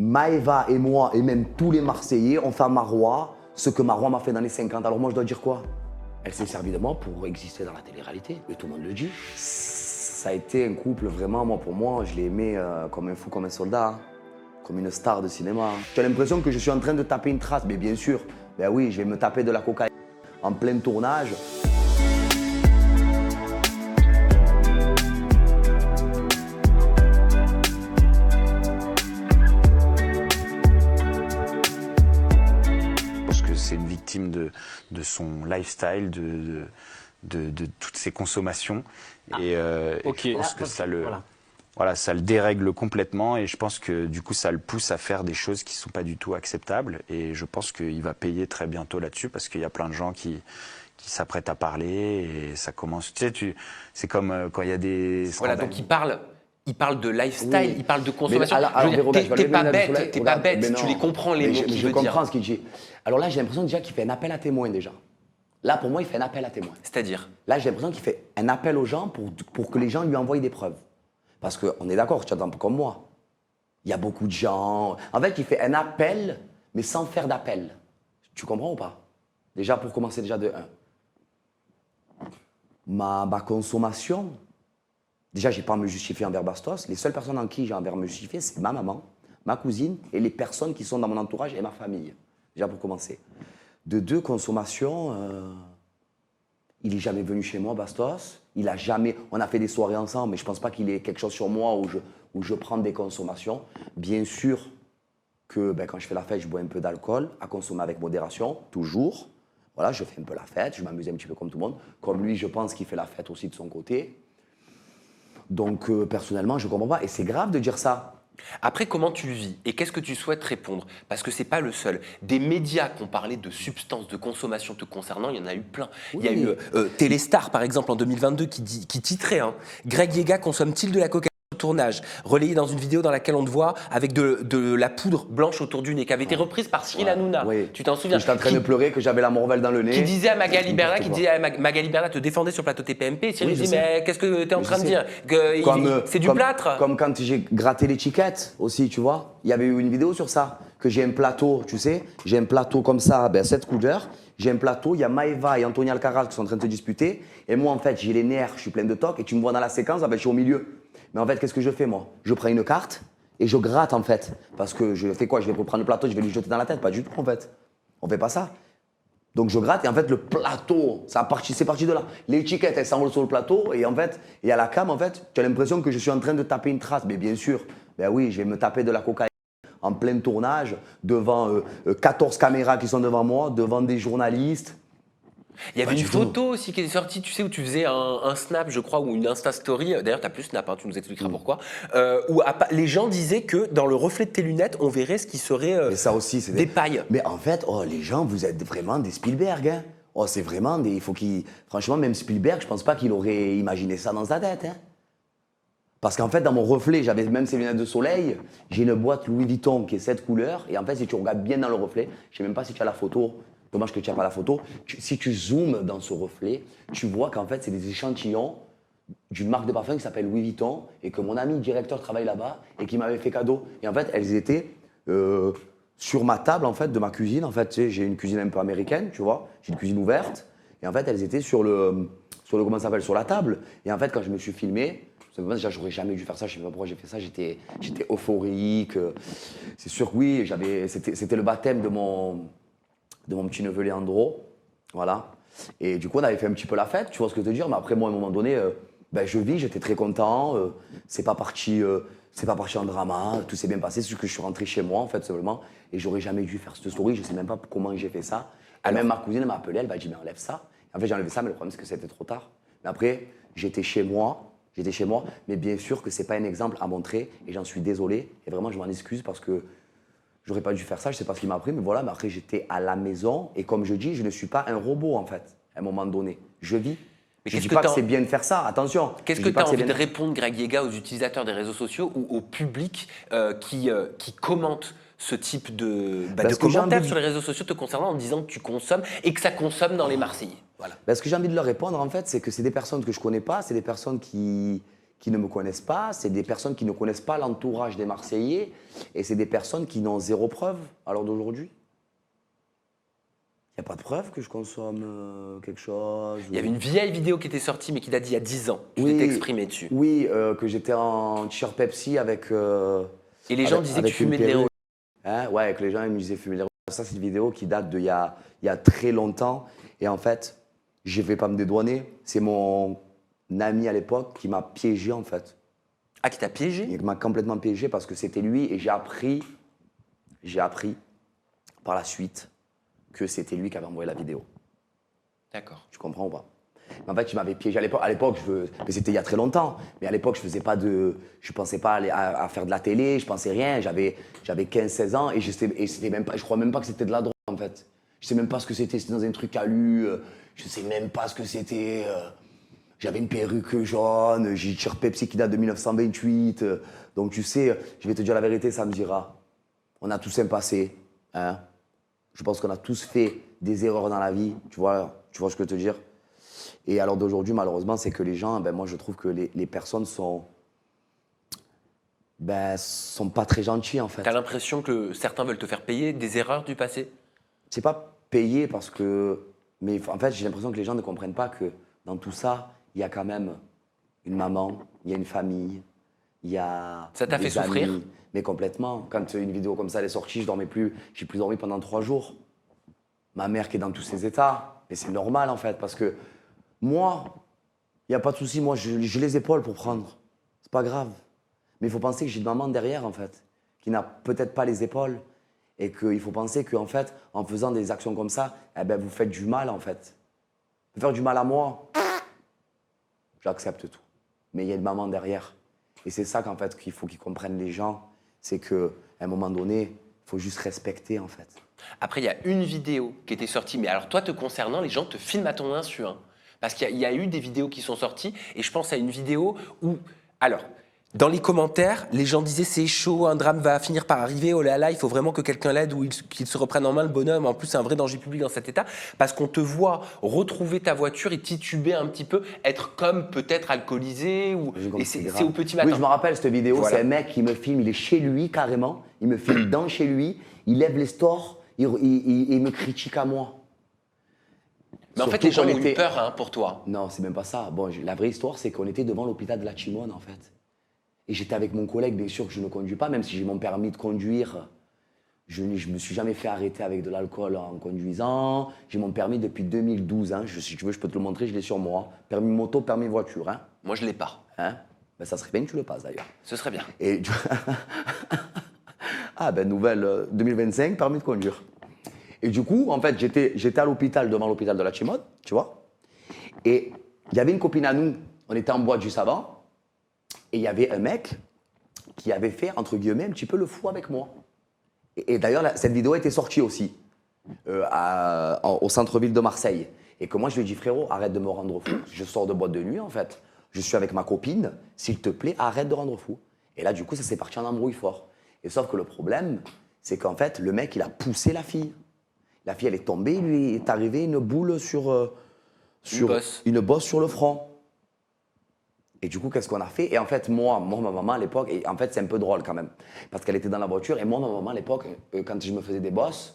Maëva et moi, et même tous les Marseillais, ont fait à Marois ce que Marois m'a fait dans les 50. Alors moi, je dois dire quoi? Elle s'est servie de moi pour exister dans la télé-réalité, et tout le monde le dit. Ça a été un couple vraiment, moi pour moi, je l'ai aimé comme un fou, comme un soldat, hein, comme une star de cinéma. J'ai l'impression que je suis en train de taper une trace, mais bien sûr, ben oui, je vais me taper de la cocaïne en plein tournage. C'est une victime de son lifestyle, de toutes ses consommations. Et je pense que ça le dérègle complètement. Et je pense que du coup, ça le pousse à faire des choses qui ne sont pas du tout acceptables. Et je pense qu'il va payer très bientôt là-dessus parce qu'il y a plein de gens qui s'apprêtent à parler. Et ça commence. Tu sais, c'est comme quand il y a des. Voilà, donc il parle de lifestyle, Oui. il parle de consommation. T'es Pas bête, tu les comprends les mots qu'il veut dire. Je comprends ce qu'il dit. Alors là, j'ai l'impression déjà qu'il fait un appel à témoins déjà. Là, pour moi, il fait un appel à témoins. C'est-à-dire? Là, j'ai l'impression qu'il fait un appel aux gens pour que les gens lui envoient des preuves. Parce qu'on est d'accord, tu entends comme moi. Il y a beaucoup de gens. En fait, il fait un appel, mais sans faire d'appel. Tu comprends ou pas? Déjà, pour commencer déjà de 1. Ma consommation, déjà, je n'ai pas à me justifier envers Bastos. Les seules personnes en qui j'ai envers me justifier, c'est ma maman, ma cousine et les personnes qui sont dans mon entourage et ma famille. Déjà pour commencer. De 2, consommation, il n'est jamais venu chez moi, Bastos. Il a jamais. On a fait des soirées ensemble, mais je ne pense pas qu'il ait quelque chose sur moi où je prends des consommations. Bien sûr que quand je fais la fête, je bois un peu d'alcool, à consommer avec modération, toujours. Voilà, je fais un peu la fête, je m'amuse un petit peu comme tout le monde. Comme lui, je pense qu'il fait la fête aussi de son côté. Donc, personnellement, je ne comprends pas. Et c'est grave de dire ça. Après, comment tu le vis et qu'est-ce que tu souhaites répondre? Parce que c'est pas le seul. Des médias qui ont parlé de substances de consommation te concernant, il y en a eu plein. Oui. Il y a eu Téléstar, par exemple, en 2022, qui titrait Greg Yega consomme-t-il de la cocaïne au tournage, relayé dans une vidéo dans laquelle on te voit avec de la poudre blanche autour du nez, qui avait été reprise par Cyril Hanouna. Oui. Tu t'en souviens? J'étais en train de pleurer, que j'avais la morvelle dans le nez. Qui disait à Magali Berda, Magali Berda te défendait sur le plateau TPMP, et Cyril dit mais qu'est-ce que tu es en train de dire? C'est du plâtre? Comme quand j'ai gratté l'étiquette aussi, tu vois. Il y avait eu une vidéo sur ça, que j'ai un plateau, tu sais, j'ai un plateau comme ça, cette couleur. J'ai un plateau, il y a Maëva et Anthony Alcaraz qui sont en train de se disputer. Et moi, en fait, j'ai les nerfs, je suis plein de toc, et tu me vois dans la séquence, je suis au milieu. Mais en fait, qu'est-ce que je fais, moi? Je prends une carte et je gratte, en fait. Parce que je fais quoi? Je vais prendre le plateau, je vais lui jeter dans la tête? Pas du tout, en fait. On fait pas ça. Donc je gratte et en fait, le plateau, c'est parti de là. L'étiquette, elle s'envole sur le plateau et en fait, et à la cam, en fait, tu as l'impression que je suis en train de taper une trace. Mais bien sûr, oui, je vais me taper de la cocaïne en plein tournage, devant 14 caméras qui sont devant moi, devant des journalistes. Il y avait une photo aussi qui est sortie, tu sais, où tu faisais un snap, je crois, ou une Insta Story. D'ailleurs, tu n'as plus Snap, hein, tu nous expliqueras pourquoi. Où les gens disaient que dans le reflet de tes lunettes, on verrait ce qui serait mais ça aussi, c'est des pailles. Mais en fait, les gens, vous êtes vraiment des Spielberg. Hein. C'est vraiment des. Il faut qu'il. Franchement, même Spielberg, je pense pas qu'il aurait imaginé ça dans sa tête. Hein. Parce qu'en fait, dans mon reflet, j'avais même ces lunettes de soleil. J'ai une boîte Louis Vuitton qui est cette couleur. Et en fait, si tu regardes bien dans le reflet, je sais même pas si tu as la photo. Dommage que tu n'as pas la photo. Si tu zoomes dans ce reflet, tu vois qu'en fait, c'est des échantillons d'une marque de parfum qui s'appelle Louis Vuitton et que mon ami directeur travaille là-bas et qui m'avait fait cadeau. Et en fait, elles étaient sur ma table en fait, de ma cuisine. En fait, tu sais, j'ai une cuisine un peu américaine, tu vois. J'ai une cuisine ouverte. Et en fait, elles étaient sur comment ça s'appelle, sur la table. Et en fait, quand je me suis filmé, déjà, j'aurais jamais dû faire ça. Je ne sais pas pourquoi j'ai fait ça. J'étais euphorique. C'est sûr que oui, c'était le baptême de mon petit neveu Leandro, voilà. Et du coup, on avait fait un petit peu la fête, tu vois ce que je veux te dire. Mais après, moi, à un moment donné, je vis, j'étais très content. C'est pas parti en drama, tout s'est bien passé. C'est juste que je suis rentré chez moi, en fait, seulement. Et j'aurais jamais dû faire cette story. Je sais même pas comment j'ai fait ça. Et même ma cousine m'a appelé, elle m'a dit, mais enlève ça. En fait, j'ai enlevé ça, mais le problème, c'est que c'était trop tard. Mais après, j'étais chez moi. Mais bien sûr que c'est pas un exemple à montrer. Et j'en suis désolé. Et vraiment, je m'en excuse parce que j'aurais pas dû faire ça, je sais pas ce qu'il m'a appris, mais voilà, mais après j'étais à la maison et comme je dis, je ne suis pas un robot en fait, à un moment donné. Je vis. Mais je ne dis pas que c'est bien de faire ça, attention. Qu'est-ce que tu as envie de répondre, Greg Yega, aux utilisateurs des réseaux sociaux ou au public qui commente ce type de commentaires sur les réseaux sociaux te concernant en disant que tu consommes et que ça consomme dans les Marseillais? Voilà. Ce que j'ai envie de leur répondre en fait, c'est que c'est des personnes que je connais pas, c'est des personnes qui qui ne me connaissent pas, c'est des personnes qui ne connaissent pas l'entourage des Marseillais, et c'est des personnes qui n'ont zéro preuve à l'heure d'aujourd'hui. Il n'y a pas de preuve que je consomme quelque chose. Il y avait une vieille vidéo qui était sortie, mais qui date d'il y a 10 ans. Tu t'étais exprimé dessus. Oui, que j'étais en t-shirt Pepsi avec... et les gens disaient que tu fumais de l'héroïne. Hein, ouais, que les gens ils me disaient fumer de l'héroïne. Ça, c'est une vidéo qui date d'il y a très longtemps. Et en fait, je ne vais pas me dédouaner. C'est mon ami à l'époque qui m'a piégé, en fait. Ah, qui t'a piégé? Il m'a complètement piégé parce que c'était lui. Et j'ai appris par la suite que c'était lui qui avait envoyé la vidéo. D'accord. Tu comprends ou pas? Mais en fait, il m'avait piégé à l'époque. Mais c'était il y a très longtemps. Mais à l'époque, je pensais pas à faire de la télé, je pensais rien. J'avais 15-16 ans et c'était même pas, je crois même pas que c'était de la drogue en fait. Je sais même pas ce que c'était. C'était dans un truc alu. Je sais même pas ce que c'était. J'avais une perruque jaune. J'ai tiré Pepsi qui date de 1928. Donc tu sais, je vais te dire la vérité, ça me dira. On a tous un passé. Hein? Je pense qu'on a tous fait des erreurs dans la vie. Tu vois ce que je veux te dire? Et à l'heure d'aujourd'hui, malheureusement, c'est que les gens, moi je trouve que les personnes sont pas très gentilles en fait. T'as l'impression que certains veulent te faire payer des erreurs du passé? C'est pas payer parce que... Mais en fait, j'ai l'impression que les gens ne comprennent pas que dans tout ça, il y a quand même une maman, il y a une famille, il y a... Ça t'a fait des souffrir? amis. Mais complètement. Quand une vidéo comme ça elle est sortie, j'ai plus dormi pendant 3 jours. Ma mère qui est dans tous ses états. Et c'est normal en fait parce que moi, il n'y a pas de souci, moi j'ai les épaules pour prendre. C'est pas grave. Mais il faut penser que j'ai une maman derrière en fait, qui n'a peut-être pas les épaules. Et qu'il faut penser qu'en fait, en faisant des actions comme ça, vous faites du mal en fait. Vous faire du mal à moi, j'accepte tout. Mais il y a une maman derrière. Et c'est ça qu'en fait qu'il faut qu'ils comprennent les gens. C'est qu'à un moment donné, il faut juste respecter en fait. Après, il y a une vidéo qui était sortie, mais alors toi te concernant, les gens te filment à ton insu. Hein. Parce qu'il y a eu des vidéos qui sont sorties, et je pense à une vidéo où... Alors, dans les commentaires, les gens disaient c'est chaud, un drame va finir par arriver, oh là là, il faut vraiment que quelqu'un l'aide ou qu'il se reprenne en main le bonhomme. En plus, c'est un vrai danger public dans cet état, parce qu'on te voit retrouver ta voiture et tituber un petit peu, être comme peut-être alcoolisé, ou... et c'est au petit matin. Oui, je me rappelle cette vidéo, Voilà. C'est un mec qui me filme, il est chez lui carrément, il me filme dans chez lui, il lève les stores, il me critique à moi. Mais en fait, les gens ont eu peur hein, pour toi. Non, c'est même pas ça. Bon, la vraie histoire, c'est qu'on était devant l'hôpital de la Chimone, en fait. Et j'étais avec mon collègue, bien sûr que je ne conduis pas, même si j'ai mon permis de conduire. Je ne me suis jamais fait arrêter avec de l'alcool en conduisant. J'ai mon permis depuis 2012. Hein. Si tu veux, je peux te le montrer, je l'ai sur moi. Permis moto, permis voiture. Hein. Moi, je ne l'ai pas. Hein? Ça serait bien que tu le passes, d'ailleurs. Ce serait bien. Et nouvelle 2025, permis de conduire. Et du coup, en fait, j'étais à l'hôpital, devant l'hôpital de la Chimode, tu vois. Et il y avait une copine à nous, on était en boîte juste avant. Et il y avait un mec qui avait fait, entre guillemets, un petit peu le fou avec moi. Et d'ailleurs, cette vidéo était sortie aussi, au centre-ville de Marseille. Et que moi, je lui ai dit, frérot, arrête de me rendre fou. Je sors de boîte de nuit, en fait. Je suis avec ma copine. S'il te plaît, arrête de rendre fou. Et là, du coup, ça s'est parti en embrouille fort. Et sauf que le problème, c'est qu'en fait, le mec, il a poussé la fille. La fille, elle est tombée, lui est arrivé une boule une bosse sur le front. Et du coup, qu'est-ce qu'on a fait? Et en fait, moi, ma maman à l'époque, et en fait, c'est un peu drôle quand même, parce qu'elle était dans la voiture, et moi, ma maman à l'époque, quand je me faisais des bosses,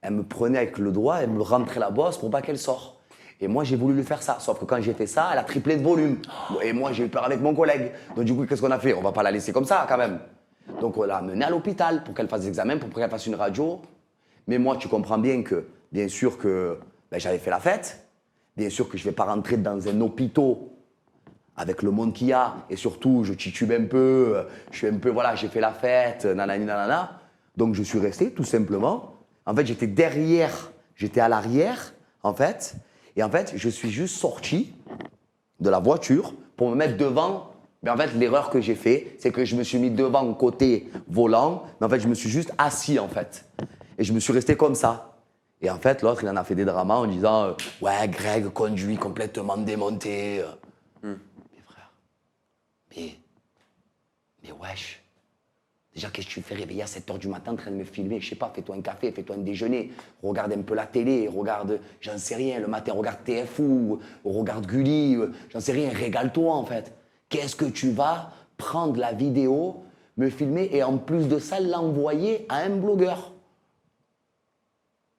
elle me prenait avec le doigt, elle me rentrait la bosse pour pas qu'elle sorte. Et moi, j'ai voulu lui faire ça, sauf que quand j'ai fait ça, elle a triplé de volume. Et moi, j'ai eu peur avec mon collègue. Donc du coup, qu'est-ce qu'on a fait? On va pas la laisser comme ça quand même. Donc on l'a menée à l'hôpital pour qu'elle fasse des examens, pour qu'elle fasse une radio. Mais moi, tu comprends bien que, bien sûr que j'avais fait la fête, bien sûr que je ne vais pas rentrer dans un hôpital avec le monde qu'il y a, et surtout, je titube un peu, je suis un peu, voilà, j'ai fait la fête, nanani, nanana. Donc, je suis resté, tout simplement. En fait, j'étais derrière, j'étais à l'arrière, en fait. Et en fait, je suis juste sorti de la voiture pour me mettre devant. Mais en fait, l'erreur que j'ai fait, c'est que je me suis mis devant côté volant, mais en fait, je me suis juste assis, en fait. Et je me suis resté comme ça. Et en fait, l'autre, il en a fait des dramas en disant « Ouais, Greg conduit complètement démonté. » Mais frère, mais wesh. Déjà, qu'est-ce que tu fais réveiller à 7h du matin en train de me filmer? Je sais pas, fais-toi un café, fais-toi un déjeuner. Regarde un peu la télé, regarde, j'en sais rien, le matin, regarde TF ou regarde Gulli, j'en sais rien, régale-toi en fait. Qu'est-ce que tu vas prendre la vidéo, me filmer et en plus de ça, l'envoyer à un blogueur?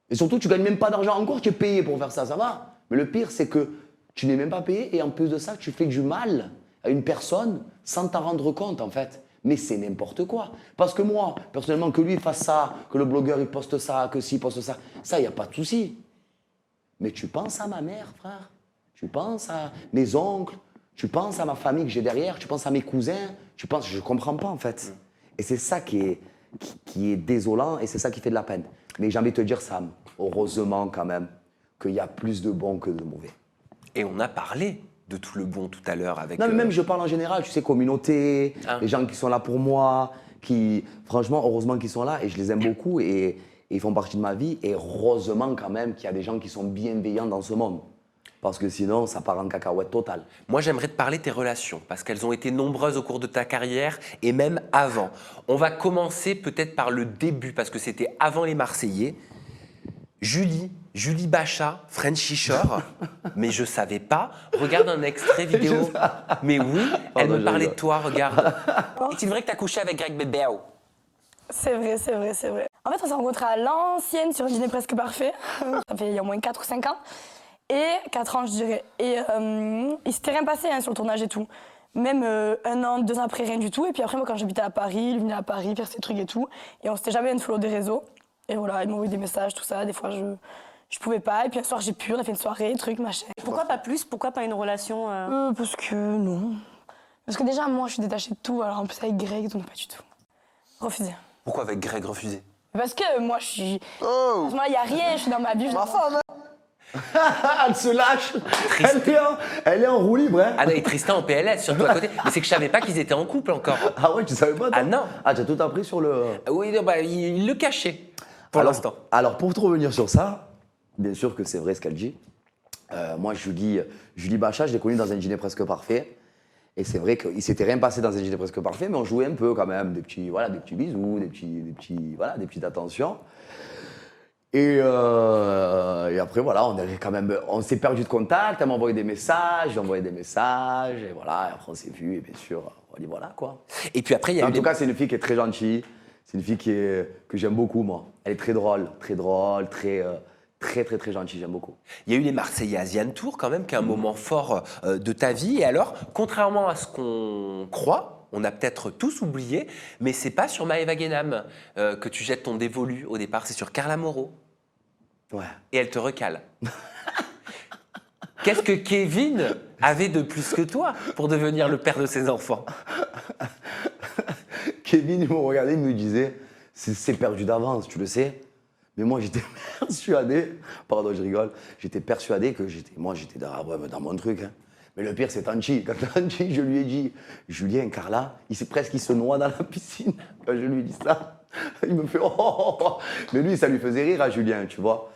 Et surtout, tu gagnes même pas d'argent encore, tu es payé pour faire ça, ça va. Mais le pire, c'est que tu n'es même pas payé et en plus de ça, tu fais du mal à une personne sans t'en rendre compte en fait. Mais c'est n'importe quoi. Parce que moi, personnellement, que lui fasse ça, que le blogueur il poste ça, que s'il poste ça, ça, il n'y a pas de souci. Mais tu penses à ma mère, frère. Tu penses à mes oncles. Tu penses à ma famille que j'ai derrière. Tu penses à mes cousins. Tu penses, je ne comprends pas en fait. Et c'est ça qui est désolant et c'est ça qui fait de la peine. Mais j'ai envie de te dire, Sam, heureusement quand même qu'il y a plus de bons que de mauvais. Et on a parlé de tout le bon tout à l'heure avec... Non, mais même je parle en général, tu sais, communauté, les gens qui sont là pour moi, qui, franchement, heureusement qu'ils sont là et je les aime beaucoup et ils font partie de ma vie. Et heureusement quand même qu'il y a des gens qui sont bienveillants dans ce monde. Parce que sinon, ça part en cacahuète totale. Moi, j'aimerais te parler de tes relations, parce qu'elles ont été nombreuses au cours de ta carrière et même avant. On va commencer peut-être par le début, parce que c'était avant les Marseillais. Julie Bachat, Frenchy Shore, mais je savais pas. Regarde un extrait vidéo. Mais oui, elle me parlait de toi, regarde. Est-il vrai que tu as couché avec Greg Bébéo? C'est vrai, c'est vrai, c'est vrai. En fait, on s'est rencontrés à l'ancienne sur un dîner presque parfait. Ça fait il y a au moins 4 ou 5 ans. Et 4 ans, je dirais. Et il s'était rien passé sur le tournage et tout. Même 1 an, 2 ans après, rien du tout. Et puis après, moi, quand j'habitais à Paris, il venait à Paris faire ses trucs et tout. Et on s'était jamais unfollow des réseaux. Et voilà, il m'envoyait des messages, tout ça. Des fois, je pouvais pas. Et puis un soir, j'ai pu. On a fait une soirée, truc, machin. Pourquoi pas plus? Pourquoi pas une relation Parce que non. Parce que déjà, moi, je suis détachée de tout. Alors en plus, avec Greg, donc pas du tout. Refusé. Pourquoi avec Greg refusé? Parce que moi, je suis... Oh. Il n'y a rien, je suis dans ma vie. Ma femme, elle se lâche. Elle est en roue libre. Hein. Anna et Tristan en PLS, surtout à côté. Mais c'est que je savais pas qu'ils étaient en couple encore. Ah ouais, tu savais pas? Ah non. Ah, tu as tout appris sur le... Oui, non, bah, il le cachait pour l'instant. Alors, pour te revenir sur ça, bien sûr que c'est vrai ce qu'elle dit. Moi, Julie Bachat, je l'ai connue dans un dîner presque parfait. Et c'est vrai qu'il s'était rien passé dans un dîner presque parfait, mais on jouait un peu quand même. Des petits bisous, des petites attentions. Et après, voilà, on s'est perdu de contact. Elle m'a envoyé des messages, j'ai envoyé des messages. Et voilà, et après, on s'est vus. Et bien sûr, on dit voilà, quoi. Et puis après, il y a En tout cas, c'est une fille qui est très gentille. C'est une fille que j'aime beaucoup, moi. Elle est très drôle, très gentille, j'aime beaucoup. Il y a eu les Marseillais Asian Tour quand même, qui est un moment fort de ta vie. Et alors, contrairement à ce qu'on croit, on a peut-être tous oublié, mais c'est pas sur Maëva Guénam que tu jettes ton dévolu au départ, c'est sur Carla Moreau. Ouais. Et elle te recale. Qu'est-ce que Kevin avait de plus que toi pour devenir le père de ses enfants? Kevin, il me regardait, il me disait, c'est perdu d'avance, tu le sais. Mais moi, j'étais persuadé, pardon, je rigole, j'étais persuadé que j'étais dans mon truc. Hein. Mais le pire, c'est Tanchi. Quand Tanchi, je lui ai dit, Julien, Carla, il se noie dans la piscine. Quand je lui ai dit ça, il me fait oh. Mais lui, ça lui faisait rire à Julien, tu vois.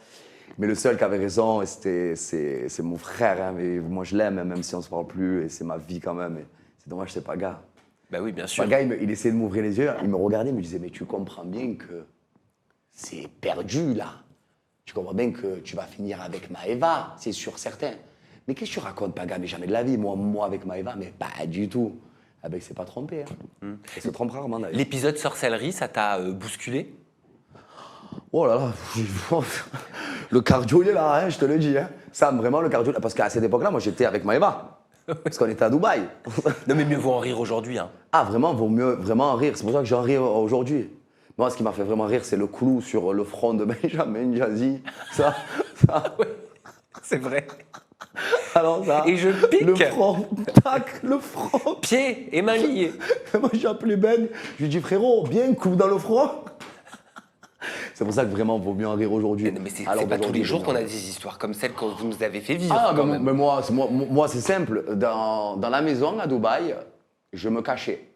Mais le seul qui avait raison, c'est mon frère. Hein. Mais moi, je l'aime, même si on ne se parle plus. Et c'est ma vie quand même. Et c'est dommage, c'est Paga. Bah oui, bien sûr. Paga, il essayait de m'ouvrir les yeux. Il me regardait, il me disait, mais tu comprends bien que c'est perdu, là. Tu comprends bien que tu vas finir avec Maëva, c'est sûr, certain. Mais qu'est-ce que tu racontes, Paga? Mais jamais de la vie. Moi avec Maëva, mais pas du tout. Ah ben, il s'est pas trompé. Hein. Il se trompe rarement, d'ailleurs. L'épisode sorcellerie, ça t'a bousculé? Oh là là, le cardio, il est là, hein, je te le dis. Hein. Ça, vraiment, le cardio, parce qu'à cette époque-là, moi, j'étais avec Maëva. Parce qu'on était à Dubaï. Non, mais mieux vaut en rire aujourd'hui. Hein. Ah, vraiment, vaut mieux vraiment en rire. C'est pour ça que j'en ris aujourd'hui. Moi, ce qui m'a fait vraiment rire, c'est le clou sur le front de Benjamin Jazzy. Ça. Oui, c'est vrai. Alors ça, et je pique. Le front, tac, le front. Pieds et mains liés. Moi, j'ai appelé Ben, je lui ai dit, frérot, bien, coup dans le front. C'est pour ça que vraiment, il vaut mieux en rire aujourd'hui. Mais c'est pas tous les jours qu'on a des histoires comme celles que vous nous avez fait vivre. Ah, mais moi, c'est simple. Dans la maison à Dubaï, je me cachais.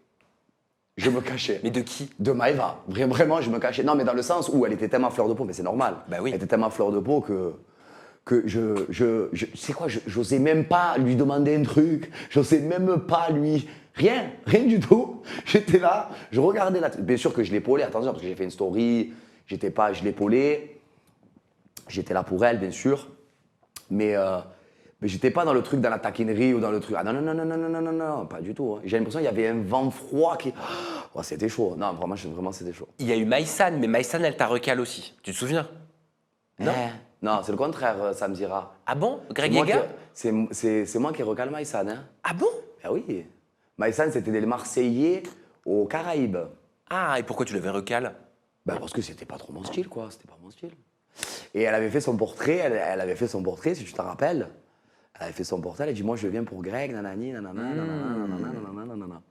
Mais de qui? De Maëva. Vraiment, je me cachais. Non, mais dans le sens où elle était tellement à fleur de peau, mais c'est normal. Bah oui. Elle était tellement à fleur de peau que je sais quoi, j'osais même pas lui demander un truc, j'osais même pas lui... Rien du tout. J'étais là, je regardais la... Bien sûr que je l'épaulais, attention, parce que j'ai fait une story, je l'épaulais, j'étais là pour elle, bien sûr. Mais Mais j'étais pas dans le truc, dans la taquinerie ou dans le truc. Ah non, non, non, non, non, non, non, non, pas du tout. Hein. J'ai l'impression qu'il y avait un vent froid qui. Oh, c'était chaud. Non, vraiment, c'était chaud. Il y a eu Maïsan, mais Maïsan, elle t'a recalé aussi. Tu te souviens? Non. Non, c'est le contraire, ça me dira. Ah bon? Greg C'est moi Yega? c'est moi qui recale Maïsan. Hein. Ah bon? Ben oui. Maïsan, c'était des Marseillais aux Caraïbes. Ah, et pourquoi tu l'avais recalé? Ben parce que c'était pas trop mon style, quoi. C'était pas mon style. Et elle avait fait son portrait, elle avait fait son portrait, si tu te rappelles. Elle avait fait son portrait, elle a dit, moi, je viens pour Greg, nanani, nanana, nanana, nanana, nanana.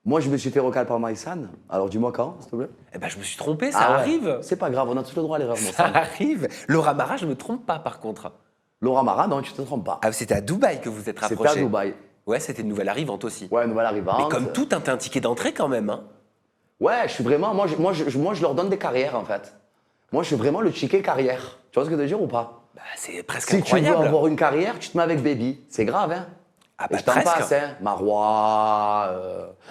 Moi, je me suis fait recal par Maïsan. Alors, dis-moi quand, s'il te plaît. Eh ben, je me suis trompé, ça arrive. C'est pas grave, on a tout le droit à l'erreur, mon Ça sang. arrive. Laura Mara, je me trompe pas, par contre. Laura Mara, non, tu te trompes pas. Ah, c'était à Dubaï que vous êtes rapprochés. C'était à Dubaï. Ouais, c'était une nouvelle arrivante aussi. Ouais, nouvelle arrivante. Mais comme tout, t'as un ticket d'entrée quand même, hein. Ouais, je suis vraiment. Moi, je leur donne des carrières, en fait. Moi, je suis vraiment le ticket carrière. Tu vois ce que je veux dire ou pas? Bah, c'est presque Si incroyable. tu veux avoir une carrière, tu te mets avec Baby. C'est grave, hein? Ah Et bah je t'en presque. passe, hein? Marois.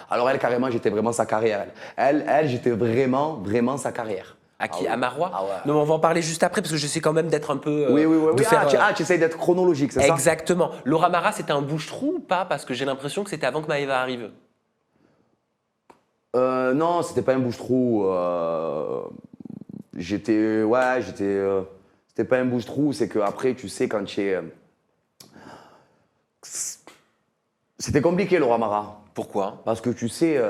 Alors, elle, carrément, j'étais vraiment sa carrière. Elle, j'étais vraiment, vraiment sa carrière. À qui? Ah oui. À Marois? Ah ouais. Non, mais on va en parler juste après parce que j'essaie quand même d'être un peu. Oui, oui, oui. de oui. faire, Tu essayes d'être chronologique, c'est ça? Exactement. Laura Mara, c'était un bouche-trou ou pas? Parce que j'ai l'impression que c'était avant que Maëva arrive. Non, c'était pas un bouche-trou. C'était pas un bouche-trou. C'est qu'après, tu sais, quand tu es. C'était compliqué, Laura Mara. Pourquoi? Parce que tu sais,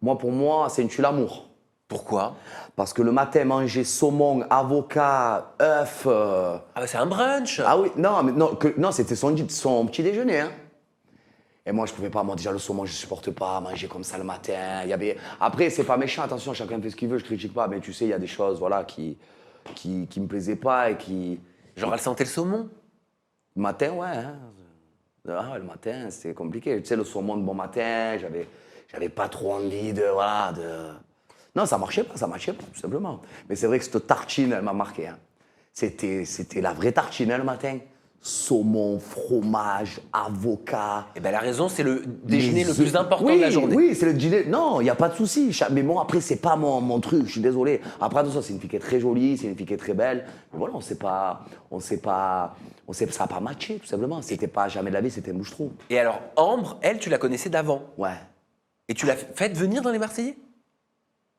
pour moi, c'est une tue l'amour. Pourquoi? Parce que le matin, manger saumon, avocat, œufs. Ah bah c'est un brunch. Ah oui, non, c'était son petit déjeuner. Hein. Et moi, je pouvais pas. Moi, déjà, le saumon, je supporte pas manger comme ça le matin. Après, c'est pas méchant, attention, chacun fait ce qu'il veut, je critique pas. Mais tu sais, il y a des choses voilà, qui me plaisaient pas et qui. Genre, elle sentait le saumon? Le matin, ouais. Hein. Ah, le matin, c'est compliqué. Tu sais, le saumon de bon matin, j'avais pas trop envie de. Voilà, de. Non, ça marchait pas, tout simplement. Mais c'est vrai que cette tartine, elle m'a marqué. Hein. C'était la vraie tartine, hein, le matin. Saumon, fromage, avocat. Eh ben, elle a raison, c'est le déjeuner le œufs. plus important de la journée. Oui, c'est le dîner. Non, il n'y a pas de souci. Mais bon, après, c'est pas mon truc, je suis désolé. Après, attention, c'est une fille qui est très jolie, c'est une fille qui est très belle. Mais voilà, ça n'a pas matché, tout simplement. C'était pas jamais de la vie, c'était un bouche-trou. Et alors, Ambre, elle, tu la connaissais d'avant. Ouais. Et tu l'as faite venir dans les Marseillais?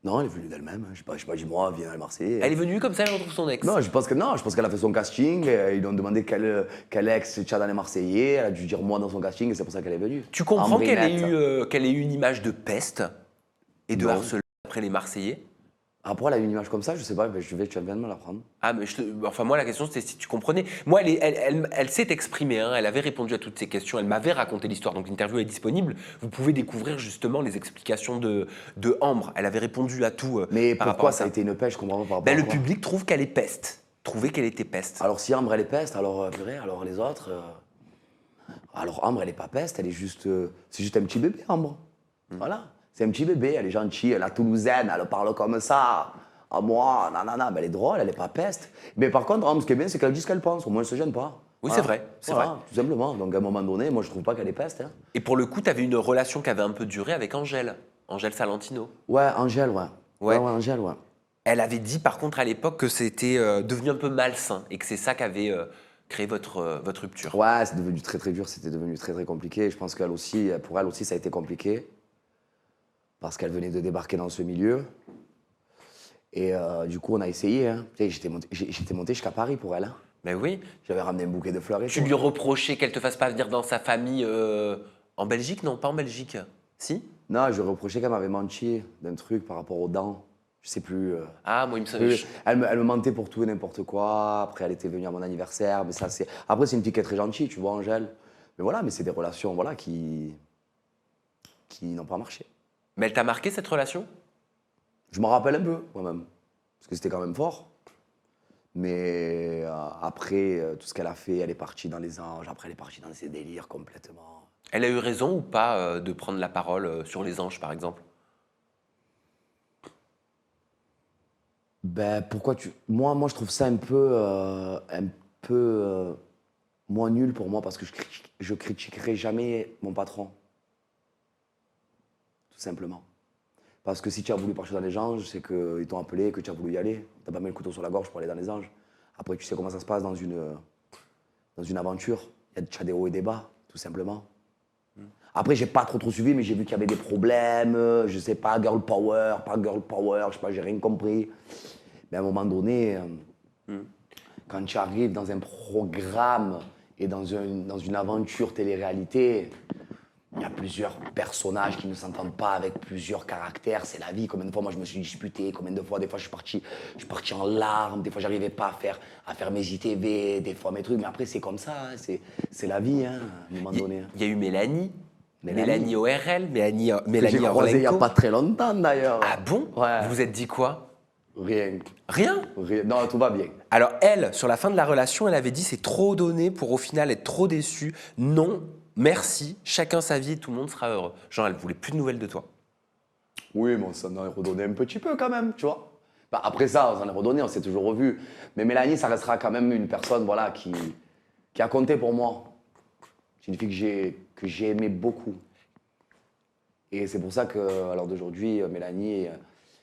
Non, elle est venue d'elle-même. Je sais pas, dis-moi, viens à Marseille. Elle est venue comme ça, elle retrouve son ex. Non, je pense qu'elle a fait son casting. Ils lui ont demandé quel ex tu as dans les Marseillais. Elle a dû dire moi dans son casting et c'est pour ça qu'elle est venue. Tu comprends qu'elle Ambrinette. ait eu une image de peste et de Non. harcèlement après les Marseillais? Après, elle a eu une image comme ça, je sais pas, mais tu viens de me l'apprendre. Ah, mais enfin, moi, la question, c'était si tu comprenais. Moi, elle s'est exprimée, hein, elle avait répondu à toutes ces questions, elle m'avait raconté l'histoire, donc l'interview est disponible. Vous pouvez découvrir justement les explications de Ambre. Elle avait répondu à tout. Mais par rapport pourquoi à ça a été une pêche, je comprends pas par rapport Ben, à le quoi. public trouve qu'elle est peste. Trouvait qu'elle était peste. Alors si Ambre elle est peste, alors purée, alors les autres. Alors Ambre elle est pas peste, elle est juste. C'est juste un petit bébé, Ambre. Voilà. C'est un petit bébé, elle est gentille, elle est toulousaine, elle parle comme ça. À moi, nanana, mais elle est drôle, elle est pas peste. Mais par contre, Ambre, ce qui est bien, c'est qu'elle dit ce qu'elle pense, au moins elle se gêne pas. Oui, Voilà. c'est vrai, c'est Voilà, vrai. tout simplement. Donc à un moment donné, moi je trouve pas qu'elle est peste. Hein. Et pour le coup, tu avais une relation qui avait un peu duré avec Angèle Salentino. Ouais, Angèle, ouais. Ouais. Ouais, Angèle, ouais. Elle avait dit par contre à l'époque que c'était devenu un peu malsain et que c'est ça qui avait créé votre rupture. Ouais, c'est devenu très très dur, c'était devenu très très compliqué. Je pense qu'elle aussi, pour elle aussi, ça a été compliqué. Parce qu'elle venait de débarquer dans ce milieu. Et du coup, on a essayé. Hein. J'étais monté jusqu'à Paris pour elle. Hein. Mais oui. J'avais ramené un bouquet de fleurs et Tu tout. lui reprochais qu'elle te fasse pas venir dans sa famille en Belgique? Non, pas en Belgique. Si? Non, je lui reprochais qu'elle m'avait menti d'un truc par rapport aux dents. Je sais plus. Ah, moi, il me semble. Elle me mentait pour tout et n'importe quoi. Après, elle était venue à mon anniversaire. Mais ça, c'est. Après, c'est une fille qui est très gentille, tu vois, Angèle. Mais voilà, mais c'est des relations voilà, qui n'ont pas marché. Mais elle t'a marqué cette relation? Je m'en rappelle un peu, moi-même. Parce que c'était quand même fort. Mais après, tout ce qu'elle a fait, elle est partie dans les anges. Après, elle est partie dans ses délires complètement. Elle a eu raison ou pas de prendre la parole sur les anges, par exemple? Ben, pourquoi tu. Moi, je trouve ça un peu moins nul pour moi parce que je critiquerai jamais mon patron. Tout simplement. Parce que si tu as voulu partir dans les anges, c'est qu'ils t'ont appelé, que tu as voulu y aller. Tu n'as pas mis le couteau sur la gorge pour aller dans les anges. Après, tu sais comment ça se passe dans une aventure. Il y a des hauts et des bas, tout simplement. Après, j'ai pas trop suivi, mais j'ai vu qu'il y avait des problèmes. Je sais pas, girl power, pas girl power, je sais pas, j'ai rien compris. Mais à un moment donné, quand tu arrives dans un programme et dans une aventure télé-réalité, il y a plusieurs personnages qui ne s'entendent pas avec plusieurs caractères. C'est la vie. Combien de fois, moi, je me suis disputé. Combien de fois, des fois, je suis parti en larmes. Des fois, j'arrivais pas à faire mes ITV. Des fois, mes trucs. Mais après, c'est comme ça. Hein. C'est la vie, hein, à un moment donné. Il y a eu Mélanie. Mélanie ORL, Mélanie j'ai croisé il n'y a pas très longtemps, d'ailleurs. Ah bon? Ouais. Vous vous êtes dit quoi? Rien. Rien? Non, tout va bien. Alors elle, sur la fin de la relation, elle avait dit c'est trop donné pour au final être trop déçu. Non, merci, chacun sa vie et tout le monde sera heureux. Genre, elle voulait plus de nouvelles de toi. Oui, mais on s'en a redonné un petit peu quand même, tu vois. Bah, après ça, on s'en a redonné, on s'est toujours revus. Mais Mélanie, ça restera quand même une personne voilà, qui a compté pour moi. C'est une fille que j'ai aimée beaucoup. Et c'est pour ça qu'à l'heure d'aujourd'hui, Mélanie,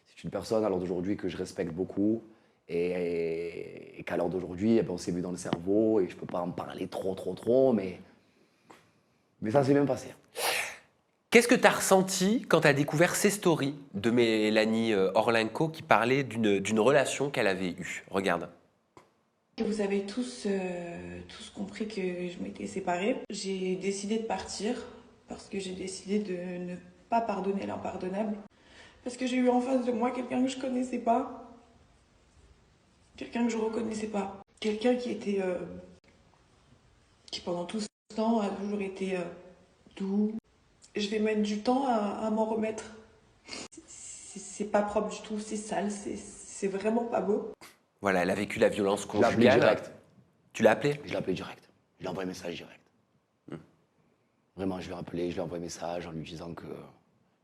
c'est une personne à l'heure d'aujourd'hui que je respecte beaucoup. Et qu'à l'heure d'aujourd'hui, on s'est vu dans le cerveau et je ne peux pas en parler trop, mais ça s'est bien passé. Qu'est-ce que tu as ressenti quand tu as découvert ces stories de Mélanie Orlenko qui parlait d'une relation qu'elle avait eue? Regarde. Vous avez tous compris que je m'étais séparée. J'ai décidé de partir parce que j'ai décidé de ne pas pardonner l'impardonnable. Parce que j'ai eu en face de moi quelqu'un que je connaissais pas. Quelqu'un que je reconnaissais pas. Quelqu'un qui était... qui pendant tout ce temps a toujours été doux. Je vais mettre du temps à m'en remettre. C'est pas propre du tout, c'est sale, c'est vraiment pas beau. Voilà, elle a vécu la violence Je l'ai appelé conjugale. direct. Tu l'as appelé? Je l'ai appelé direct. Je lui ai envoyé un message direct. Vraiment, je l'ai rappelé, je lui ai envoyé un message en lui disant que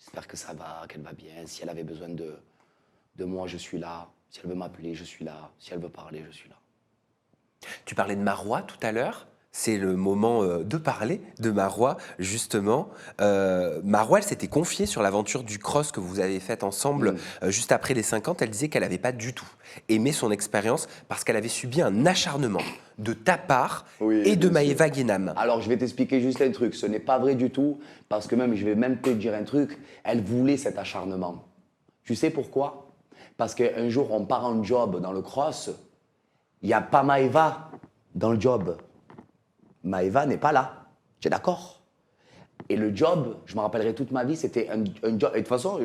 j'espère que ça va, qu'elle va bien. Si elle avait besoin de moi, je suis là. Si elle veut m'appeler, je suis là. Si elle veut parler, je suis là. Tu parlais de Marois tout à l'heure. C'est le moment de parler de Marois, justement. Marois, elle s'était confiée sur l'aventure du cross que vous avez faite ensemble juste après les 50. Elle disait qu'elle n'avait pas du tout aimé son expérience parce qu'elle avait subi un acharnement de ta part et de Maëva Guénam. Alors, je vais t'expliquer juste un truc. Ce n'est pas vrai du tout parce que je vais même te dire un truc. Elle voulait cet acharnement. Tu sais pourquoi? Parce qu'un jour, on part en job dans le cross. Il n'y a pas Maëva dans le job. Maëva n'est pas là. Tu es d'accord? Et le job, je me rappellerai toute ma vie, c'était un job. Et de toute façon,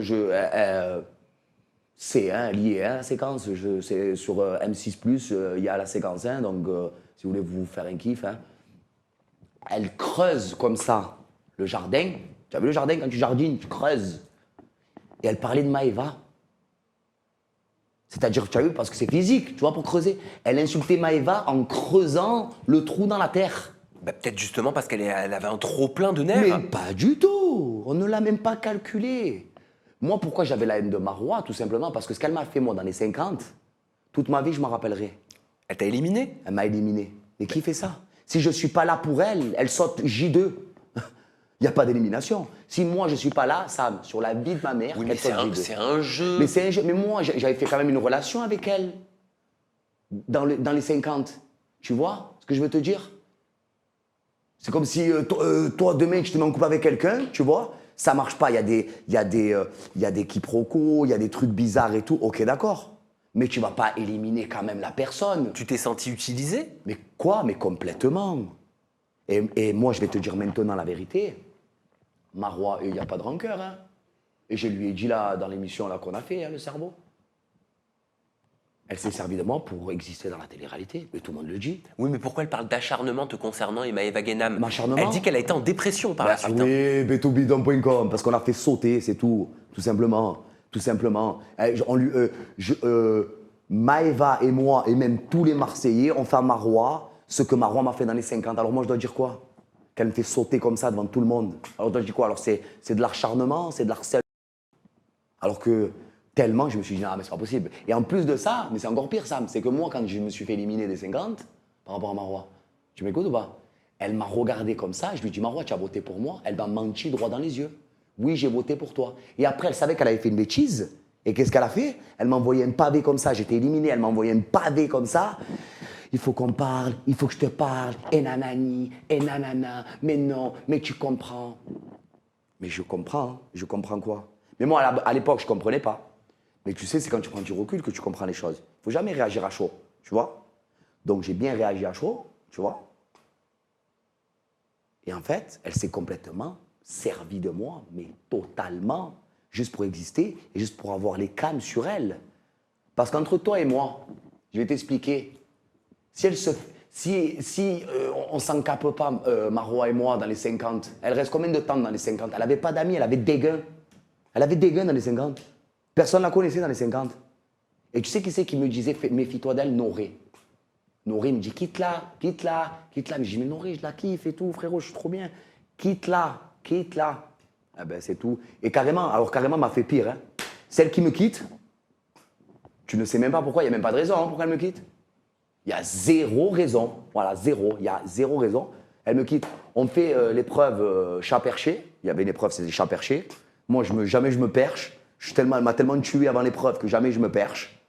c'est lié à la séquence. C'est sur M6+, il y a la séquence 1, donc si vous voulez vous faire un kiff. Hein. Elle creuse comme ça le jardin. Tu as vu le jardin, quand tu jardines, tu creuses. Et elle parlait de Maëva. C'est-à-dire, tu as vu, parce que c'est physique, tu vois, pour creuser. Elle insultait Maëva en creusant le trou dans la terre. Bah, peut-être justement parce qu'elle avait un trop plein de nerfs. Mais pas du tout. On ne l'a même pas calculé. Moi, pourquoi j'avais la haine de Marois? Tout simplement parce que ce qu'elle m'a fait, moi, dans les 50, toute ma vie, je m'en rappellerai. Elle t'a éliminé? Elle m'a éliminé. Mais qui fait ça? Si je ne suis pas là pour elle, elle saute J2. Il n'y a pas d'élimination. Si moi, je ne suis pas là, Sam, sur la vie de ma mère, oui, mais c'est un jeu. Mais c'est un jeu. Mais moi, j'avais fait quand même une relation avec elle. Dans les 50. Tu vois ce que je veux te dire? C'est comme si toi, demain, je te mets en couple avec quelqu'un, tu vois, ça marche pas. Il y a des quiproquos, il y a des trucs bizarres et tout. Ok, d'accord. Mais tu vas pas éliminer quand même la personne. Tu t'es senti utilisé? Mais quoi? Mais complètement. Et moi, je vais te dire maintenant la vérité. Marois, il n'y a pas de rancœur. Hein. Et je lui ai dit là, dans l'émission là qu'on a fait, hein, le cerveau. Elle s'est servie de moi pour exister dans la télé-réalité, mais tout le monde le dit. Oui, mais pourquoi elle parle d'acharnement te concernant et Maëva Guénam? Acharnement? Elle dit qu'elle a été en dépression par la suite. Oui, betobidon.com, parce qu'on a fait sauter, c'est tout simplement. Tout simplement. Maëva et moi, et même tous les Marseillais, ont fait à Marois ce que Marois m'a fait dans les 50. Alors moi, je dois dire quoi? Qu'elle me fait sauter comme ça devant tout le monde. Alors je dois dire quoi? Alors c'est de l'acharnement, c'est de l'harcèlement. Alors que... Tellement, je me suis dit, ah, mais c'est pas possible. Et en plus de ça, mais c'est encore pire, Sam, c'est que moi, quand je me suis fait éliminer des 50, par rapport à Marois, tu m'écoutes ou pas? Elle m'a regardé comme ça, je lui ai dit, Marois, tu as voté pour moi? Elle m'a menti droit dans les yeux. Oui, j'ai voté pour toi. Et après, elle savait qu'elle avait fait une bêtise. Et qu'est-ce qu'elle a fait? Elle m'a envoyé un pavé comme ça, j'étais éliminé, elle m'a envoyé un pavé comme ça. il faut qu'on parle, il faut que je te parle, et nanani, et nanana, mais non, mais tu comprends. Mais je comprends quoi? Mais moi, à l'époque, je comprenais pas. Mais tu sais, c'est quand tu prends du recul que tu comprends les choses. Il faut jamais réagir à chaud, tu vois? Donc j'ai bien réagi à chaud, tu vois? Et en fait, elle s'est complètement servie de moi, mais totalement, juste pour exister et juste pour avoir les cannes sur elle. Parce qu'entre toi et moi, je vais t'expliquer, si on s'en capte pas, Marois et moi, dans les 50, elle reste combien de temps dans les 50? Elle n'avait pas d'amis, elle avait des gains. Elle avait des gains dans les 50. Personne ne la connaissait dans les 50. Et tu sais qui c'est qui me disait, méfie-toi d'elle, Noré. Noré me dit, quitte-la, quitte-la, quitte-la. Mais je dis, mais Noré, je la kiffe et tout, frérot, je suis trop bien. Quitte-la, quitte-la. Ah ben c'est tout. Et carrément, m'a fait pire. Hein. Celle qui me quitte, tu ne sais même pas pourquoi, il n'y a même pas de raison pourquoi elle me quitte. Il y a zéro raison. Voilà, zéro. Il y a zéro raison. Elle me quitte. On fait l'épreuve chat perché. Il y avait une épreuve, c'était chat perché. Moi, jamais je me perche. Elle m'a tellement tué avant l'épreuve que jamais je me perche.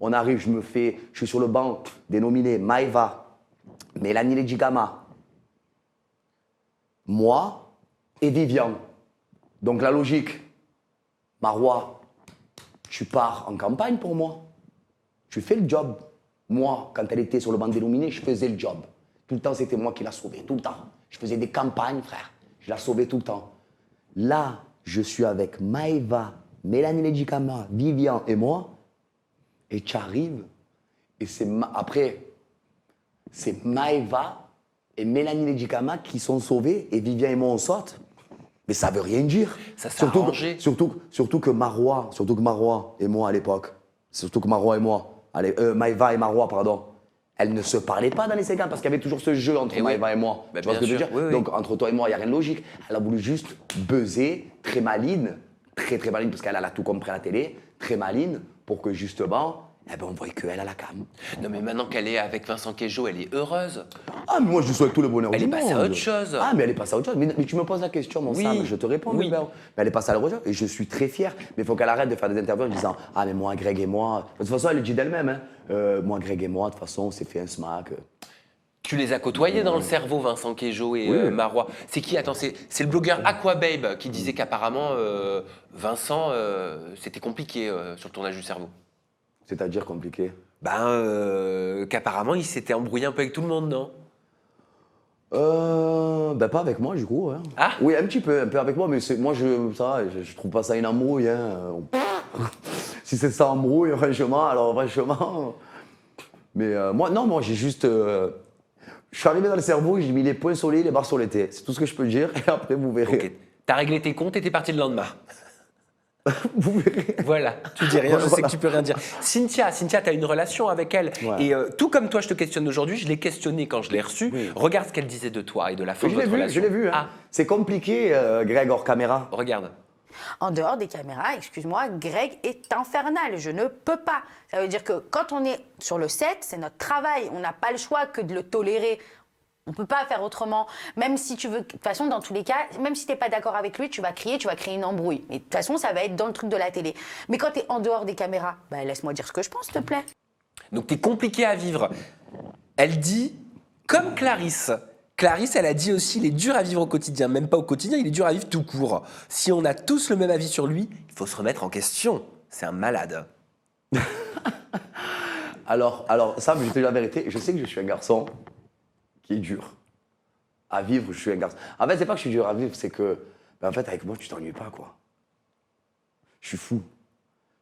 On arrive, je suis sur le banc des nominés Maëva, Mélanie Legigama, moi et Vivian. Donc la logique, Marois, tu pars en campagne pour moi. Tu fais le job. Moi, quand elle était sur le banc des nominés, je faisais le job. Tout le temps, c'était moi qui la sauvais, tout le temps. Je faisais des campagnes, frère. Je la sauvais tout le temps. Là, je suis avec Maëva, Mélanie Legigama, Vivian et moi. Et tu arrives, et après, c'est Maëva et Mélanie Legigama qui sont sauvées, et Vivian et moi on saute. Mais ça veut rien dire. Ça s'est arrangé. Surtout que Marois et moi à l'époque, Maëva et Marois, pardon, elles ne se parlaient pas dans les 50 parce qu'il y avait toujours ce jeu entre Maëva et moi. Bah, tu vois ce que je veux dire? Oui. Donc entre toi et moi, il n'y a rien de logique. Elle a voulu juste buzzer, très maline, très maline, parce qu'elle a tout compris à la télé, très maline, pour que justement, on voit qu'elle a la cam. Non mais maintenant qu'elle est avec Vincent Queijo, elle est heureuse. Ah mais moi je lui souhaite tout le bonheur du monde. Elle est passée à autre chose. Ah mais elle est passée à autre chose. Mais tu me poses la question, mon Sam, je te réponds. Oui. Mais elle est passée à autre chose et je suis très fier. Mais il faut qu'elle arrête de faire des interviews en disant « Ah mais moi, Greg et moi… » De toute façon, elle le dit d'elle-même. Hein. Moi, Greg et moi, de toute façon, on s'est fait un smack. Tu les as côtoyés dans le cerveau, Vincent Queijo et Marois. C'est qui? Attends, c'est le blogueur Aquababe qui disait qu'apparemment, Vincent, c'était compliqué sur le tournage du cerveau. C'est-à-dire compliqué? Qu'apparemment, il s'était embrouillé un peu avec tout le monde, non? Pas avec moi, du coup. Hein. Ah? Oui, un peu avec moi, mais moi, je trouve pas ça une embrouille. Hein. Si c'est ça embrouille, franchement, alors franchement… Mais moi, j'ai juste… je suis arrivé dans le cerveau, j'ai mis les points sur les barres sur les T. C'est tout ce que je peux dire, et après, vous verrez. Ok. T'as réglé tes comptes et t'es parti le lendemain. Vous verrez. Voilà, tu dis rien, je sais que tu peux rien dire. Cynthia, t'as une relation avec elle. Ouais. Et tout comme toi, je te questionne aujourd'hui, je l'ai questionnée quand je l'ai reçue. Oui. Regarde ce qu'elle disait de toi et de la fin de votre relation. Je l'ai vu. Hein. Ah. C'est compliqué, Greg, hors caméra. Regarde. En dehors des caméras, excuse-moi, Greg est infernal. Je ne peux pas. Ça veut dire que quand on est sur le set, c'est notre travail. On n'a pas le choix que de le tolérer. On ne peut pas faire autrement. Même si tu veux… De toute façon, dans tous les cas, même si tu n'es pas d'accord avec lui, tu vas crier, tu vas créer une embrouille. Mais de toute façon, ça va être dans le truc de la télé. Mais quand tu es en dehors des caméras, laisse-moi dire ce que je pense, s'il te plaît. Donc, tu es compliqué à vivre. Elle dit, comme Clarisse… Clarisse, elle a dit aussi, il est dur à vivre au quotidien. Même pas au quotidien, il est dur à vivre tout court. Si on a tous le même avis sur lui, il faut se remettre en question. C'est un malade. Alors, Sam, je te dis la vérité, je sais que je suis un garçon qui est dur à vivre, je suis un garçon. En fait, c'est pas que je suis dur à vivre, c'est que, en fait, avec moi, tu t'ennuies pas, quoi. Je suis fou.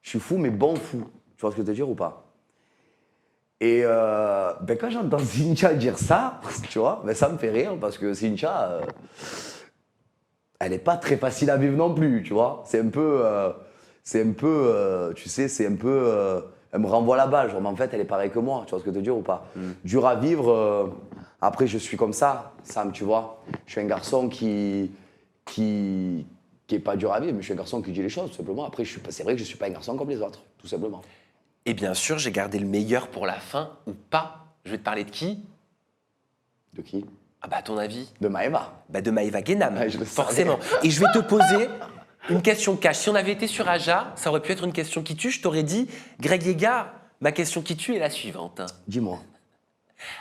Je suis fou, mais bon fou. Tu vois ce que je veux te dire ou pas? Et quand j'entends Cynthia dire ça, tu vois, ça me fait rire parce que Cynthia, elle n'est pas très facile à vivre non plus, tu vois. C'est un peu, tu sais, elle me renvoie la balle. Genre, mais en fait, elle est pareille que moi, tu vois ce que je veux te dire ou pas? Dur à vivre, après, je suis comme ça, Sam, tu vois. Je suis un garçon qui est pas dur à vivre, mais je suis un garçon qui dit les choses, tout simplement. Après, c'est vrai que je suis pas un garçon comme les autres, tout simplement. Et bien sûr, j'ai gardé le meilleur pour la fin, ou pas. Je vais te parler de qui? De qui? Ah à ton avis? De Maëva. De Maëva Guénam, je forcément. Et je vais te poser une question cash. Si on avait été sur Aja, ça aurait pu être une question qui tue. Je t'aurais dit, Greg Yega, ma question qui tue est la suivante. Dis-moi.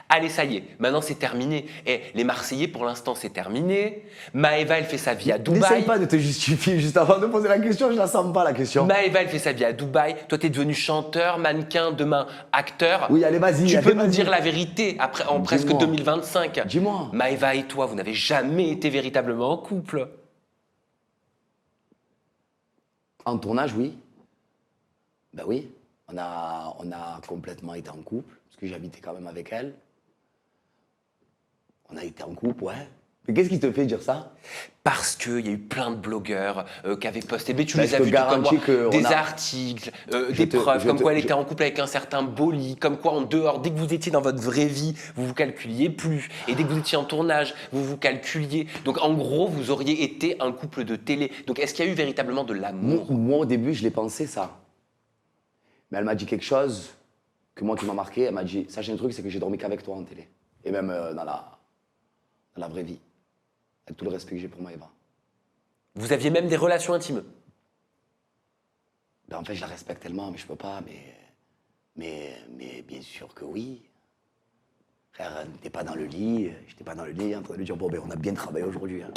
Allez, ça y est, maintenant c'est terminé. Et les Marseillais, pour l'instant, c'est terminé. Maëva, elle fait sa vie à Dubaï. N'essaye pas de te justifier juste avant de poser la question, je la sens pas la question. Maëva, elle fait sa vie à Dubaï. Toi, t'es devenu chanteur, mannequin, demain acteur. Oui, allez, vas-y. Tu allez, peux nous vas-y. dire la vérité après, en presque Dis-moi. 2025. Dis-moi. Maëva et toi, vous n'avez jamais été véritablement en couple. En tournage, oui. Ben oui, on a complètement été en couple, parce que j'habitais quand même avec elle. On a été en couple, ouais. Mais qu'est-ce qui te fait dire ça? Parce qu'il y a eu plein de blogueurs qui avaient posté, mais tu Ben, les je as te vus tout comme moi, garantis que des on a- articles, des preuves, comme quoi elle était en couple avec un certain Boli, comme quoi en dehors, dès que vous étiez dans votre vraie vie, vous vous calculiez plus, et dès que vous étiez en tournage, vous vous calculiez. Donc en gros, vous auriez été un couple de télé. Donc est-ce qu'il y a eu véritablement de l'amour? Moi, au début, je l'ai pensé, ça. Mais elle m'a dit quelque chose que moi qui m'a marqué. Elle m'a dit, sache un truc, c'est que j'ai dormi qu'avec toi en télé. Et même dans la vraie vie. Avec tout le respect que j'ai pour Maëva. Vous aviez même des relations intimes? Ben, en fait, je la respecte tellement, mais je peux pas. Mais bien sûr que oui. Frère, t'es pas dans le lit. J'étais pas dans le lit en train de lui dire, bon, ben, on a bien travaillé aujourd'hui. Hein.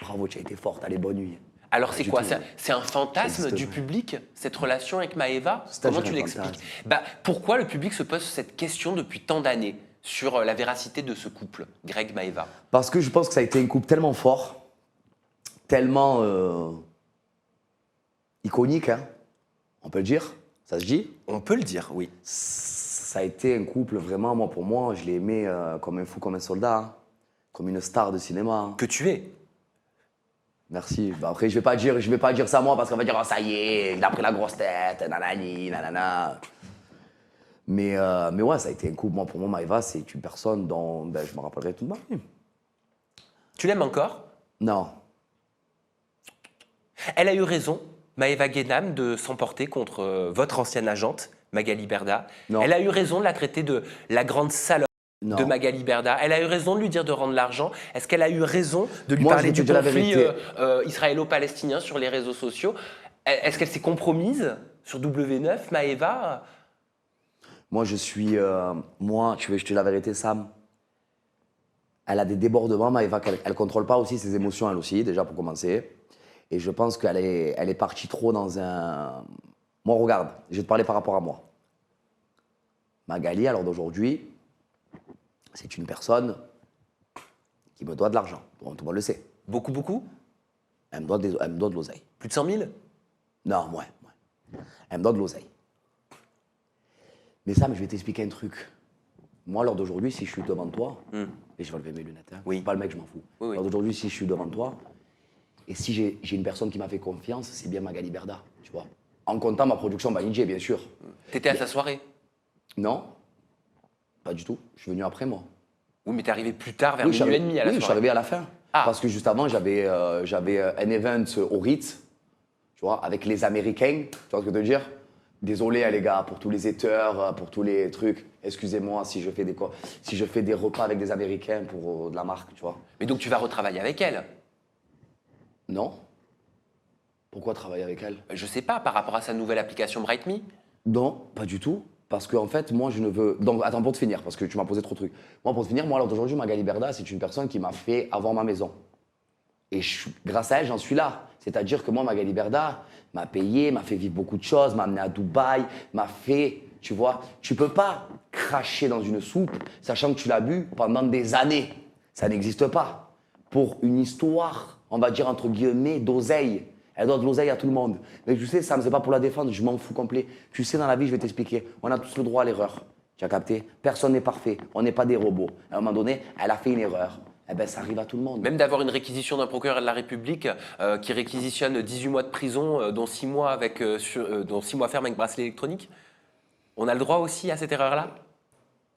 Bravo, tu as été forte. Allez, bonne nuit. Alors Pas c'est du quoi? tout. C'est un fantasme Ça existe du pas. public, cette relation avec Maëva? C'est-à-dire Comment tu un l'expliques? fantasme. Pourquoi le public se pose cette question depuis tant d'années sur la véracité de ce couple, Greg-Maëva? Parce que je pense que ça a été un couple tellement fort, tellement iconique, hein, on peut le dire, ça se dit. On peut le dire, oui. Ça a été un couple vraiment, moi pour moi, je l'ai aimé comme un fou, comme un soldat, hein, comme une star de cinéma. Hein. Que tu es. Merci. Bah, après, je vais pas dire ça moi parce qu'on va dire, oh, ça y est, il a pris la grosse tête, nanani, nanana. Mais ouais, ça a été un couple. Moi, pour moi, Maëva, c'est une personne dont ben, je me rappellerai toute ma vie. Tu l'aimes encore? Non. Elle a eu raison, Maëva Guénam, de s'emporter contre votre ancienne agente, Magali Berda. Non. Elle a eu raison de la traiter de la grande salope Non. de Magali Berda. Elle a eu raison de lui dire de rendre l'argent. Est-ce qu'elle a eu raison de lui Moi, parler je vais du te dire la conflit vérité. israélo-palestinien sur les réseaux sociaux? Est-ce qu'elle s'est compromise sur W9, Maëva? Moi, je suis. Moi, tu veux que je te dise la vérité, Sam? Elle a des débordements, Maëva, qu'elle ne contrôle pas aussi ses émotions, elle aussi, déjà pour commencer. Et je pense qu'elle est partie trop dans un. Moi, regarde, je vais te parler par rapport à moi. Magali, à l'heure d'aujourd'hui, c'est une personne qui me doit de l'argent. Bon, tout le monde le sait. Beaucoup, beaucoup? Elle me doit de l'oseille. Plus de 100 000? Non, moins. Elle me doit de l'oseille. Mais Sam, je vais t'expliquer un truc. Moi, lors d'aujourd'hui, si je suis devant toi, et je vais enlever mes lunettes, hein, Oui. je suis pas le mec, je m'en fous. Oui, oui. Lors d'aujourd'hui, si je suis devant toi, et si j'ai une personne qui m'a fait confiance, c'est bien Magali Berda, tu vois. En comptant ma production Banijé, bien sûr. T'étais à sa soirée? Non, pas du tout. Je suis venu après, moi. Oui, mais t'es arrivé plus tard, vers Oui, je suis minuit et arrivé- demi à la oui, je suis soirée. arrivé à la fin. Ah. Parce que juste avant, j'avais un event au Ritz, tu vois, avec les Américains, tu vois ce que je veux dire? Désolé les gars pour tous les haters, pour tous les trucs. Excusez-moi si je fais des repas avec des Américains pour de la marque, tu vois. Mais donc tu vas retravailler avec elle? Non. Pourquoi travailler avec elle? Je sais pas, par rapport à sa nouvelle application Bright Me? Non, pas du tout. Parce qu'en fait, moi, je ne veux. Donc, attends, pour te finir, parce que tu m'as posé trop de trucs. Moi, pour te finir, moi, alors d'aujourd'hui, Magali Berda, c'est une personne qui m'a fait avoir ma maison. Et grâce à elle, j'en suis là. C'est-à-dire que moi, Magali Berda m'a payé, m'a fait vivre beaucoup de choses, m'a amené à Dubaï, m'a fait. Tu vois, tu peux pas cracher dans une soupe, sachant que tu l'as bu pendant des années. Ça n'existe pas. Pour une histoire, on va dire entre guillemets, d'oseille. Elle doit de l'oseille à tout le monde. Mais tu sais, ça, c'est pas pour la défendre, je m'en fous complet. Tu sais, dans la vie, je vais t'expliquer, on a tous le droit à l'erreur. Tu as capté? Personne n'est parfait, on n'est pas des robots. À un moment donné, elle a fait une erreur. Eh ben, ça arrive à tout le monde. Même d'avoir une réquisition d'un procureur de la République qui réquisitionne 18 mois de prison, dont 6 mois dont 6 mois ferme avec bracelet électronique, on a le droit aussi à cette erreur-là?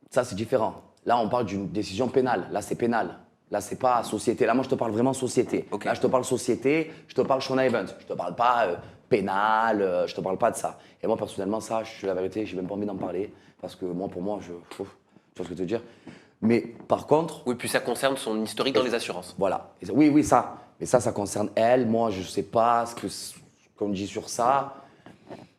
Ça, c'est différent. Là, on parle d'une décision pénale. Là, c'est pénal. Là, c'est pas société. Là, moi, je te parle vraiment société. Ok. Là, je te parle société, je te parle Shona Evans. Je te parle pas pénal, je te parle pas de ça. Et moi, personnellement, ça, je suis la vérité, j'ai même pas envie d'en parler. Parce que moi, pour moi, tu vois ce que je veux te dire. Mais par contre, Oui, puis ça concerne son historique dans les assurances. voilà. Oui, ça. Mais ça concerne elle. Moi, je sais pas ce qu'on dit sur ça.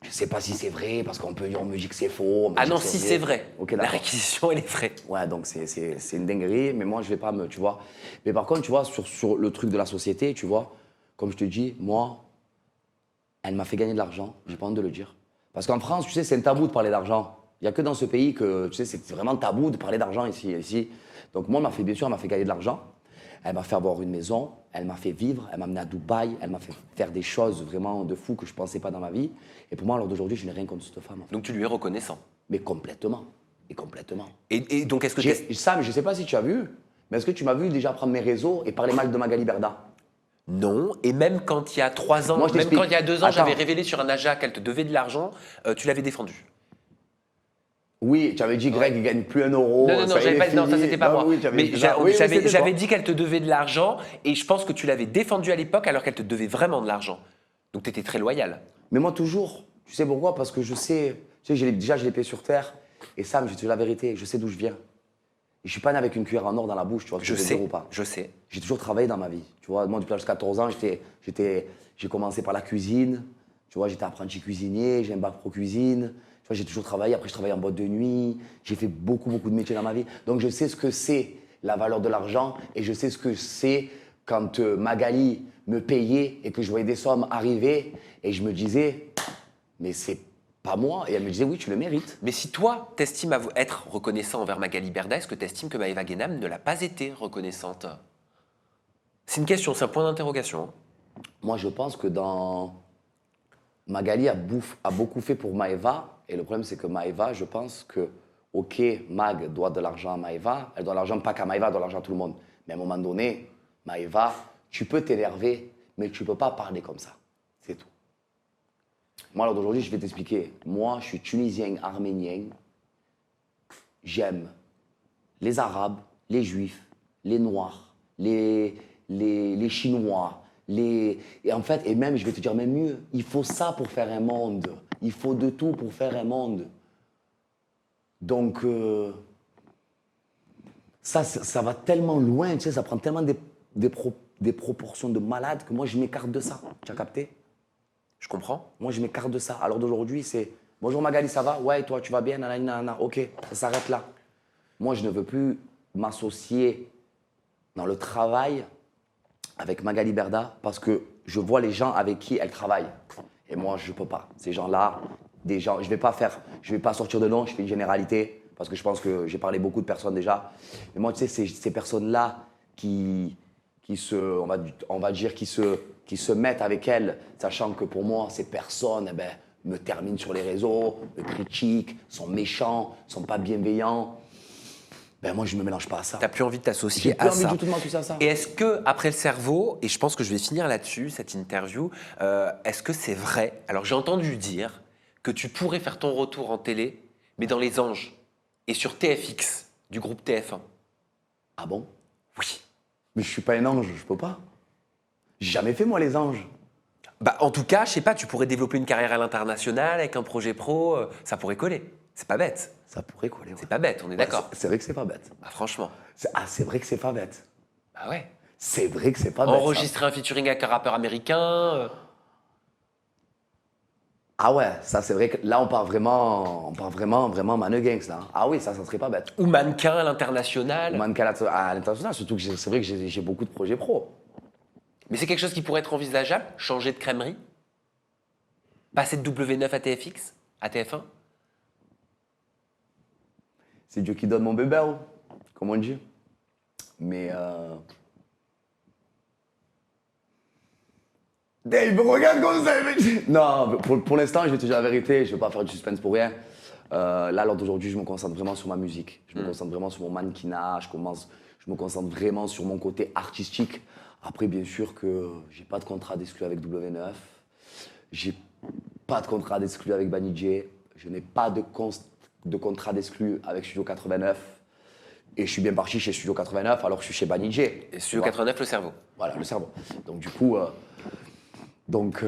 Je sais pas si c'est vrai, parce qu'on me dit que c'est faux. Ah non, si c'est vrai. Ok, la d'accord. réquisition, elle est vraie. Ouais, donc c'est une dinguerie, mais moi, je vais pas me, tu vois. Mais par contre, tu vois, sur le truc de la société, tu vois, comme je te dis, moi, elle m'a fait gagner de l'argent, j'ai pas honte de le dire. Parce qu'en France, tu sais, c'est un tabou de parler d'argent. Il y a que dans ce pays que, tu sais, c'est vraiment tabou de parler d'argent ici. Donc moi, bien sûr, elle m'a fait gagner de l'argent. Elle m'a fait avoir une maison, elle m'a fait vivre, elle m'a amené à Dubaï, elle m'a fait faire des choses vraiment de fou que je pensais pas dans ma vie. Et pour moi, à l'heure d'aujourd'hui, je n'ai rien contre cette femme. Donc tu lui es reconnaissant. Mais complètement. Et complètement. Et donc est-ce que Sam, je sais pas si tu as vu, mais est-ce que tu m'as vu déjà prendre mes réseaux et parler mal de Magali Berda? Non, et même quand il y a 3 ans, Moi, je même t'explique. quand il y a 2 ans, Attends. j'avais révélé sur un Aja qu'elle te devait de l'argent, tu l'avais défendu. Oui, tu avais dit Greg, il gagne plus 1 euro. Non, ça y est, il est non, ça fini. c'était pas Non, moi. oui, tu avais Mais dit ça. Oui, c'était j'avais toi. dit qu'elle te devait de l'argent et je pense que tu l'avais défendue à l'époque alors qu'elle te devait vraiment de l'argent. Donc tu étais très loyal. Mais moi, toujours. Tu sais pourquoi? Parce que je sais, tu sais, j'ai les pieds sur terre. Et Sam, je te dis la vérité, je sais d'où je viens. Et je suis pas né avec une cuillère en or dans la bouche, tu vois, ce que Je veux sais, dire ou pas. je sais. J'ai toujours travaillé dans ma vie. Tu vois, moi, depuis l'âge de 14 ans, j'ai commencé par la cuisine. Tu vois, j'étais apprenti cuisinier, j'ai un bac pro cuisine. Tu vois, j'ai toujours travaillé. Après, je travaillais en boîte de nuit. J'ai fait beaucoup de métiers dans ma vie. Donc, je sais ce que c'est la valeur de l'argent et je sais ce que c'est quand Magali me payait et que je voyais des sommes arriver et je me disais, mais c'est pas moi. Et elle me disait, oui, tu le mérites. Mais si toi, t'estimes être reconnaissant envers Magali Berda, est-ce que t'estimes que Maëva Guénam ne l'a pas été reconnaissante? C'est une question, c'est un point d'interrogation. Moi, je pense que Magali a beaucoup fait pour Maëva. Et le problème, c'est que Maëva, je pense que, OK, Mag doit de l'argent à Maëva. Elle doit de l'argent pas qu'à Maëva, elle doit de l'argent à tout le monde. Mais à un moment donné, Maëva, tu peux t'énerver, mais tu peux pas parler comme ça. C'est tout. Moi, alors d'aujourd'hui, je vais t'expliquer. Moi, je suis tunisien, arménien. J'aime les Arabes, les Juifs, les Noirs, les Chinois. Et en fait, et même, je vais te dire même mieux, il faut ça pour faire un monde. Il faut de tout pour faire un monde. Donc, ça va tellement loin, tu sais, ça prend tellement des proportions de malade que moi, je m'écarte de ça. Tu as capté? Je comprends. Moi, je m'écarte de ça. Alors d'aujourd'hui, c'est « Bonjour Magali, ça va? Ouais, et toi, tu vas bien? Nanana. Ok, ça s'arrête là. » Moi, je ne veux plus m'associer dans le travail avec Magali Berda parce que je vois les gens avec qui elle travaille. Et moi, je ne peux pas. Ces gens-là, je ne vais pas sortir de nom, je fais une généralité parce que je pense que j'ai parlé beaucoup de personnes déjà. Mais moi, tu sais, ces personnes-là qui se mettent avec elle, sachant que pour moi, ces personnes me terminent sur les réseaux, me critiquent, sont méchants, sont pas bienveillants. Moi, je me mélange pas à ça. T'as plus envie de t'associer J'ai plus à envie ça. du tout de m'associer à ça. Et est-ce que, après le cerveau, et je pense que je vais finir là-dessus, cette interview, est-ce que c'est vrai? Alors, j'ai entendu dire que tu pourrais faire ton retour en télé, mais dans Les Anges et sur TFX, du groupe TF1. Ah bon? Oui. Mais je suis pas un ange, je peux pas. J'ai jamais fait, moi, les anges. En tout cas, je sais pas, tu pourrais développer une carrière à l'international avec un projet pro, ça pourrait coller. C'est pas bête. Ça pourrait coller, ouais. C'est pas bête, on est d'accord. C'est vrai que c'est pas bête. Franchement. C'est vrai que c'est pas bête. Bah ouais. C'est vrai que c'est pas bête. ça. Enregistrer un featuring avec un rappeur américain. Ah ouais, ça c'est vrai que là on part vraiment mannequins là. Ah oui, ça serait pas bête. Ou mannequin à l'international. Mannequin à l'international, surtout que c'est vrai que j'ai beaucoup de projets pro. Mais c'est quelque chose qui pourrait être envisageable, changer de crèmerie, passer de W9 à TFX, à TF1. C'est Dieu qui donne mon bébé, comme on dit. Mais Dave, regarde comme ça. Non, pour l'instant, je vais te dire la vérité, je ne vais pas faire du suspense pour rien. Là, lors d'aujourd'hui, je me concentre vraiment sur ma musique. Je me concentre vraiment sur mon mannequinat. Je me concentre vraiment sur mon côté artistique. Après, bien sûr que j'ai pas de contrat d'exclu avec W9. J'ai pas de contrat d'exclu avec Banijé. Je n'ai pas de contrat d'exclu avec Studio 89. Et je suis bien parti chez Studio 89 alors que je suis chez Banijé. Et Studio 89, le cerveau. Voilà, le cerveau. Donc du coup, Donc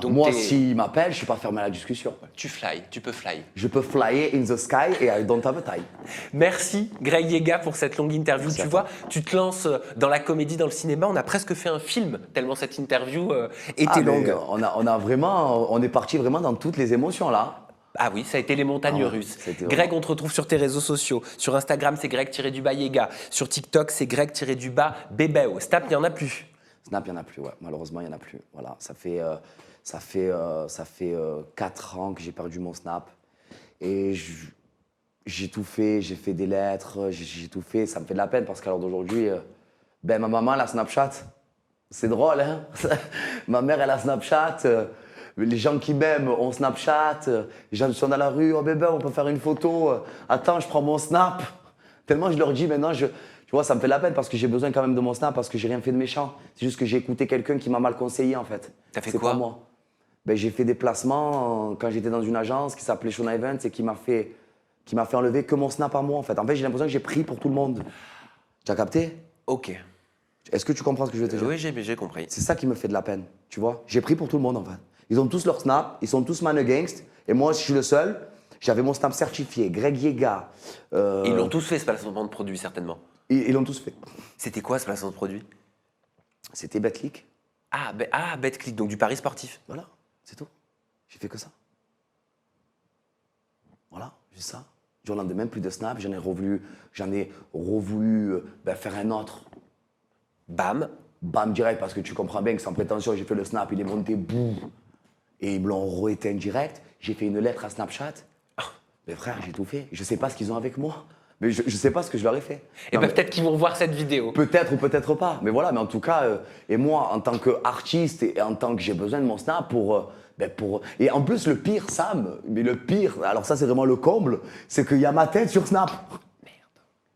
Donc moi, s'il m'appelle, je suis pas fermé à la discussion. Tu peux fly. Je peux flyer in the sky et I don't have a tie. Merci Greg Yega pour cette longue interview. Merci tu vois, tu te lances dans la comédie, dans le cinéma. On a presque fait un film tellement cette interview était longue. On est parti vraiment dans toutes les émotions là. Ah oui, ça a été les montagnes russes. Greg, on te retrouve sur tes réseaux sociaux. Sur Instagram, c'est Greg-Yega. Sur TikTok, c'est Greg-Bébéo. Snap, il n'y en a plus. Snap, il n'y en a plus, ouais. Malheureusement, il n'y en a plus. Voilà, ça fait 4 ans que j'ai perdu mon Snap. Et j'ai tout fait, j'ai fait des lettres, j'ai tout fait. Ça me fait de la peine parce qu'à l'heure d'aujourd'hui, ma maman, elle a Snapchat. C'est drôle, hein. Ma mère, elle a Snapchat. Les gens qui m'aiment ont Snapchat. Les gens sont dans la rue, oh bébé, on peut faire une photo. Attends, je prends mon Snap. Tellement je leur dis maintenant, tu vois, ça me fait de la peine parce que j'ai besoin quand même de mon Snap parce que j'ai rien fait de méchant. C'est juste que j'ai écouté quelqu'un qui m'a mal conseillé en fait. T'as fait C'est quoi? pas moi. J'ai fait des placements quand j'étais dans une agence qui s'appelait Shona Events et qui m'a fait enlever que mon Snap à moi en fait. En fait, j'ai l'impression que j'ai pris pour tout le monde. Tu as capté? Ok. Est-ce que tu comprends ce que je veux te dire? Oui, j'ai compris. C'est ça qui me fait de la peine, tu vois. J'ai pris pour tout le monde en fait. Ils ont tous leur Snap, ils sont tous mannequins et moi, je suis le seul. J'avais mon Snap certifié, Greg Yega. Ils l'ont tous fait ce placement de produit certainement. Ils l'ont tous fait. C'était quoi ce placement de produit? C'était BetClick. BetClick, donc du pari sportif. Voilà, c'est tout. J'ai fait que ça. Voilà, juste ça. Du jour au lendemain, plus de Snap, j'en ai revoulu faire un autre. Bam Direct, parce que tu comprends bien que sans prétention, j'ai fait le Snap, il est monté, boum. Et ils me l'ont re-éteint direct. J'ai fait une lettre à Snapchat. Mais frère, j'ai tout fait. Je sais pas ce qu'ils ont avec moi. Mais je sais pas ce que je leur ai fait. Et peut-être qu'ils vont voir cette vidéo. Peut-être ou peut-être pas. Mais voilà, mais en tout cas, et moi, en tant qu'artiste et en tant que j'ai besoin de mon Snap pour... Et en plus, le pire, Sam, alors ça c'est vraiment le comble, c'est qu'il y a ma tête sur Snap. Merde.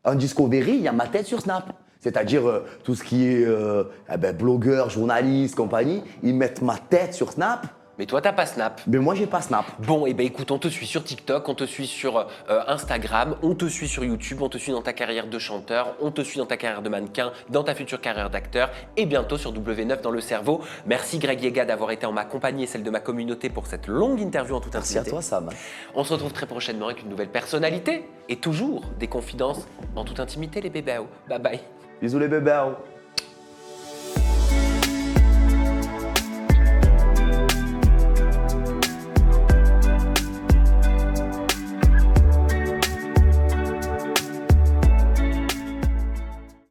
En Discovery, il y a ma tête sur Snap. C'est-à-dire tout ce qui est blogueur, journaliste, compagnie, ils mettent ma tête sur Snap. Mais toi, t'as pas Snap. Mais moi, j'ai pas Snap. Bon, écoute, on te suit sur TikTok, on te suit sur Instagram, on te suit sur YouTube, on te suit dans ta carrière de chanteur, on te suit dans ta carrière de mannequin, dans ta future carrière d'acteur et bientôt sur W9 dans le cerveau. Merci Greg Yega d'avoir été en ma compagnie et celle de ma communauté pour cette longue interview en toute intimité. Merci à toi, Sam. On se retrouve très prochainement avec une nouvelle personnalité et toujours des confidences en toute intimité, les bébés. Bye bye. Bisous les bébés.